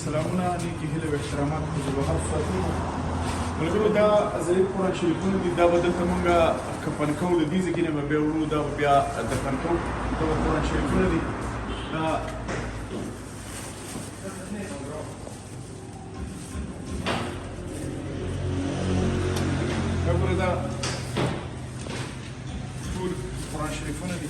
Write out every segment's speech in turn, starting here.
سلامونه نیکې هیلې او احترامات په زړه هر ساتو ملګرو دا ضعیف قرآن شریفونه دي دا به دلته مونږ کفن کوو له دې ځایه نه به بیا وړو دا به بیا دفن کوو دا به قرآن شریفونه دي دا ګوره دا ټول قرآن شریفونه دي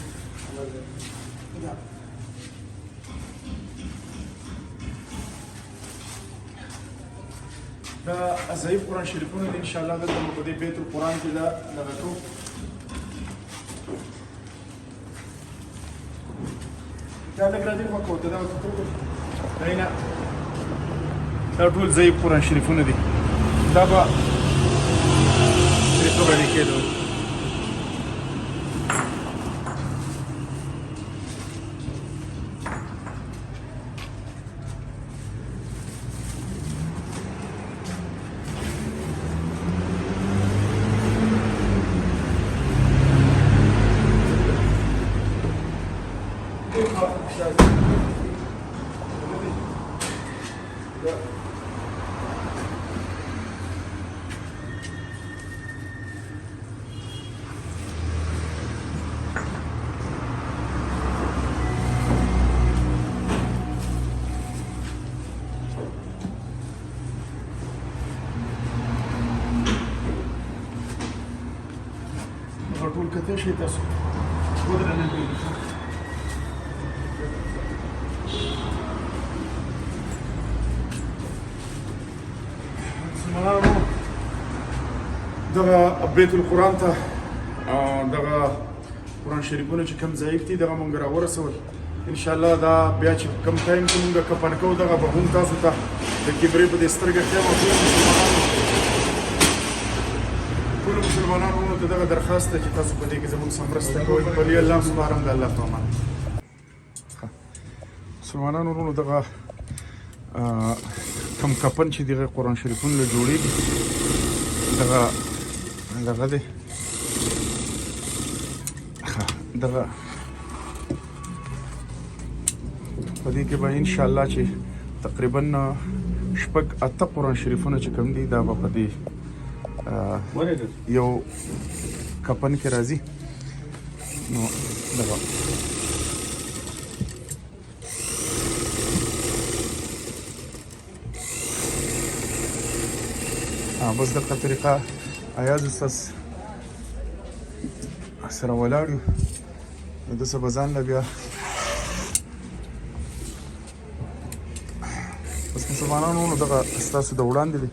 دا ضعیف قرآن شریفونه دي انشاءالله دلته به په دې بیت القرآن کې دا دغه کوو دا لږ راځي مه کوو ته دا نه دا ټول ضعیف قرآن شریفونه دي دا به پرې توګه لیکېدل ټول کته شي تاسو ودرنه دي دغه بیت القرآن ته دغه قرآن شریفونه چې کوم ضعیف دي دغه مونږ راورسول انشاءالله دا بیا چې کوم ټایم کې مونږ کفن کوو دغه به هم تاسو ته د کبرې په دې سترګه ښیم او ټولو مسلمانانو ته دغه درخواست ده چې تاسو په دې کې زموږ سره مرسته کوئ ولی الله سپارم د الله په امان مسلمانانو وروڼو دغه کوم کفن چې دغه قرآن شریفونه له جوړېږي دغه دی دغه په دې کې به انشاءالله چې تقریبا شپږ اته قرآن شریفونه چې کوم دي دا به په دې یو کفن کې راځي نو دغه بس دغه طریقه ایاز استاذ سره ولاړ یو نو داسې به ځان له بیا بس مسلمانانو نو دغه ستاسو د وړاندې دی